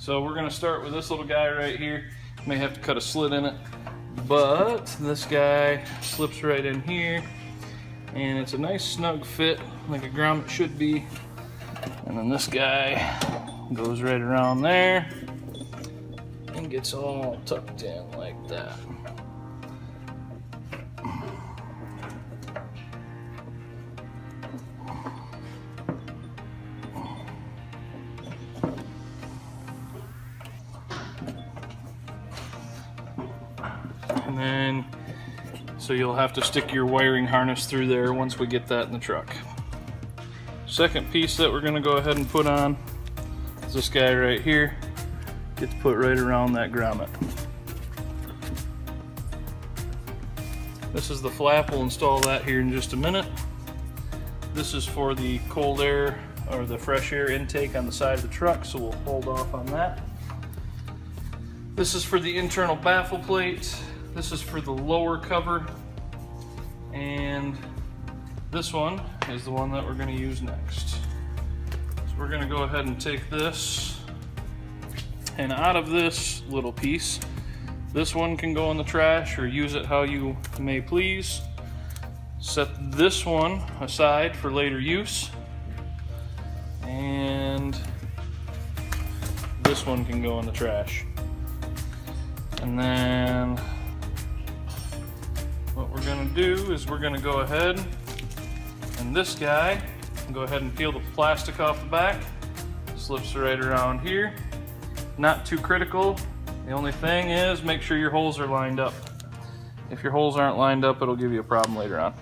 So we're gonna start with this little guy right here. May have to cut a slit in it, but this guy slips right in here, and it's a nice snug fit, like a grommet should be. And then this guy goes right around there and gets all tucked in like that. And then, so you'll have to stick your wiring harness through there once we get that in the truck. Second piece that we're going to go ahead and put on is this guy right here. Gets put right around that grommet. This is the flap. We'll install that here in just a minute. This is for the cold air or the fresh air intake on the side of the truck, so we'll hold off on that. This is for the internal baffle plate. This is for the lower cover, and this one is the one that we're going to use next. So we're going to go ahead and take this, and out of this little piece, this one can go in the trash or use it how you may please. Set this one aside for later use, and this one can go in the trash. And then what we're going to do is we're going to go ahead and this guy, go ahead and peel the plastic off the back. Slips right around here. Not too critical. The only thing is make sure your holes are lined up. If your holes aren't lined up, it'll give you a problem later on.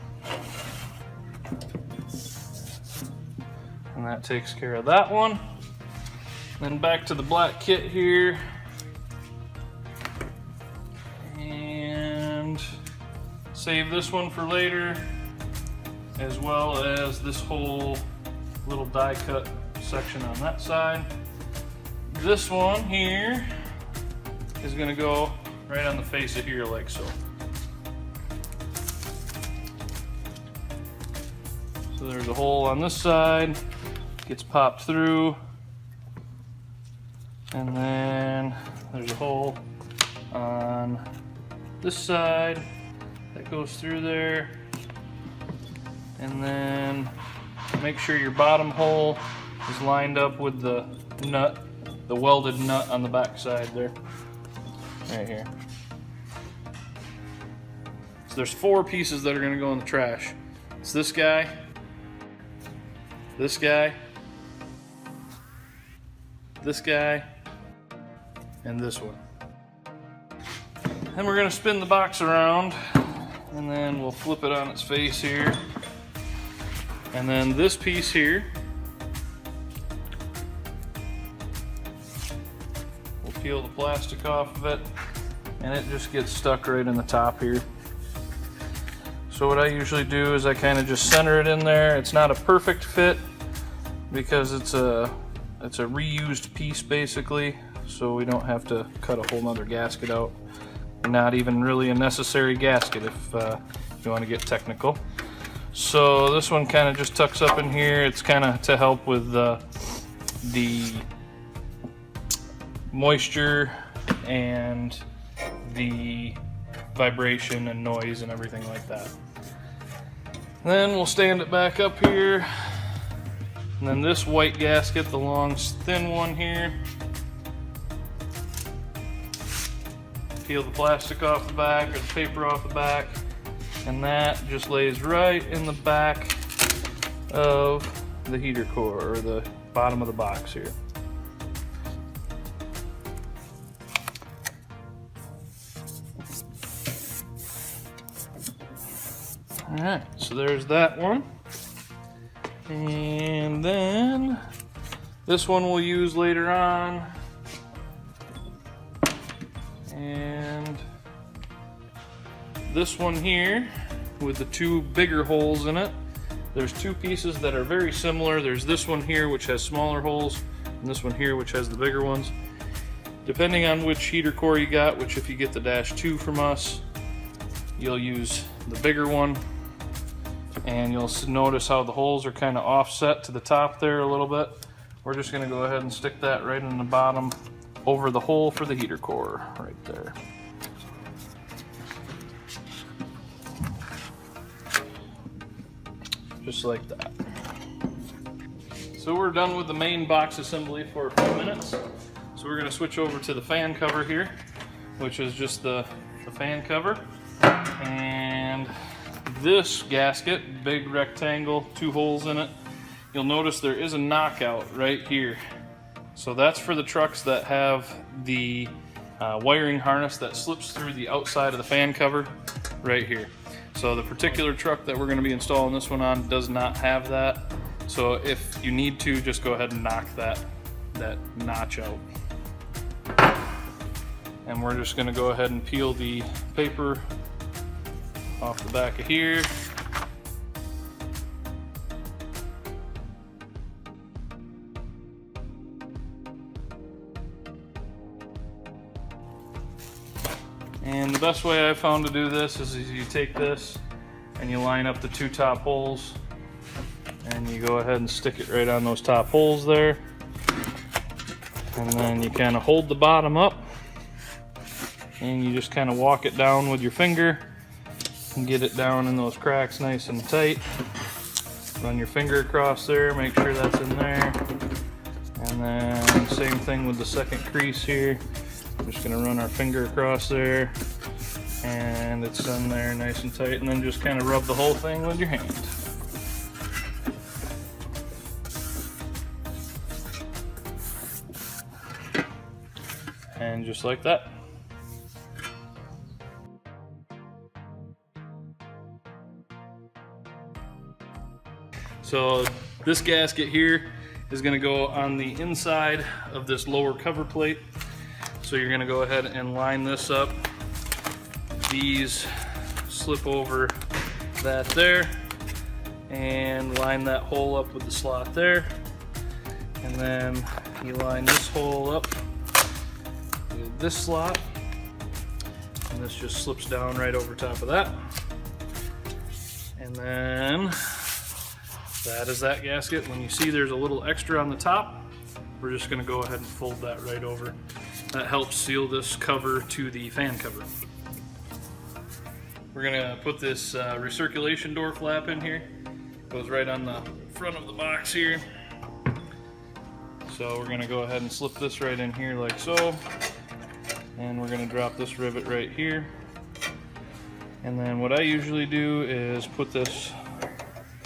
And that takes care of that one. Then back to the black kit here. And save this one for later, as well as this whole little die cut section on that side. This one here is going to go right on the face of here like so. So there's a hole on this side, gets popped through, and then there's a hole on this side that goes through there. And then make sure your bottom hole is lined up with the nut, the welded nut on the back side there, right here. So there's 4 pieces that are going to go in the trash. It's this guy, this guy, this guy, and this one. Then we're going to spin the box around, and then we'll flip it on its face here. And then this piece here, we'll peel the plastic off of it, and it just gets stuck right in the top here. So what I usually do is I kind of just center it in there. It's not a perfect fit because it's a reused piece basically, so we don't have to cut a whole nother gasket out. Not even really a necessary gasket if you want to get technical. So this one kind of just tucks up in here. It's kind of to help with the moisture and the vibration and noise and everything like that. Then we'll stand it back up here. And then this white gasket, the long thin one here, peel the plastic off the back or the paper off the back, and that just lays right in the back of the heater core, or the bottom of the box here. Alright, so there's that one. And then this one we'll use later on. And this one here with the 2 bigger holes in it. There's 2 pieces that are very similar. There's this one here which has smaller holes, and this one here which has the bigger ones. Depending on which heater core you got, which if you get the -2 from us, you'll use the bigger one. And you'll notice how the holes are kind of offset to the top there a little bit. We're just going to go ahead and stick that right in the bottom over the hole for the heater core right there. Just like that. So we're done with the main box assembly for a few minutes. So we're going to switch over to the fan cover here, which is just the fan cover. And this gasket, big rectangle, 2 holes in it, you'll notice there is a knockout right here. So that's for the trucks that have the wiring harness that slips through the outside of the fan cover right here. So the particular truck that we're going to be installing this one on does not have that. So if you need to, just go ahead and knock that notch out. And we're just going to go ahead and peel the paper off the back of here. And the best way I've found to do this is you take this and you line up the 2 top holes and you go ahead and stick it right on those top holes there. And then you kind of hold the bottom up and you just kind of walk it down with your finger and get it down in those cracks nice and tight. Run your finger across there, make sure that's in there. And then same thing with the second crease here. I'm just going to run our finger across there and it's in there nice and tight, and then just kind of rub the whole thing with your hand. And just like that. So this gasket here is going to go on the inside of this lower cover plate. So you're going to go ahead and line this up. These slip over that there and line that hole up with the slot there. And then you line this hole up with this slot. And this just slips down right over top of that. And then that is that gasket. When you see there's a little extra on the top, we're just going to go ahead and fold that right over. That helps seal this cover to the fan cover. We're going to put this recirculation door flap in here. It goes right on the front of the box here. So we're going to go ahead and slip this right in here like so. And we're going to drop this rivet right here. And then what I usually do is put this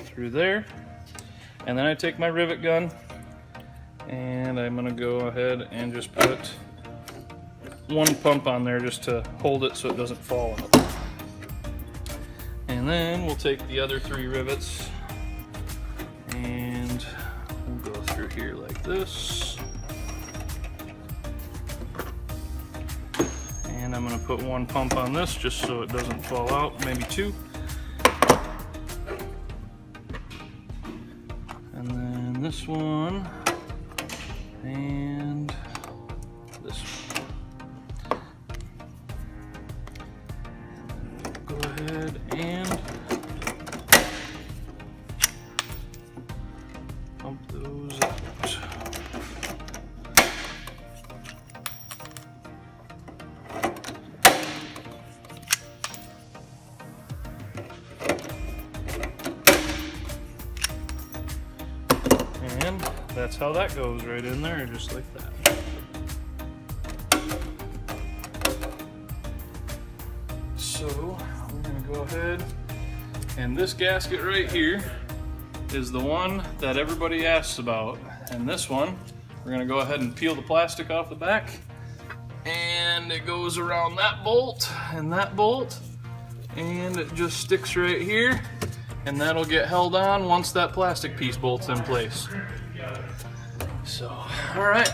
through there. And then I take my rivet gun and I'm going to go ahead and just put 1 pump on there just to hold it so it doesn't fall out. And then we'll take the other 3 rivets and we'll go through here like this. And I'm going to put 1 pump on this just so it doesn't fall out, maybe 2. And then this one and this one. Go ahead and pump those out. And that's how that goes, right in there, just like that. So we're going to go ahead, and this gasket right here is the one that everybody asks about. And this one, we're going to go ahead and peel the plastic off the back, and it goes around that bolt, and it just sticks right here, and that'll get held on once that plastic piece bolts in place. So, all right.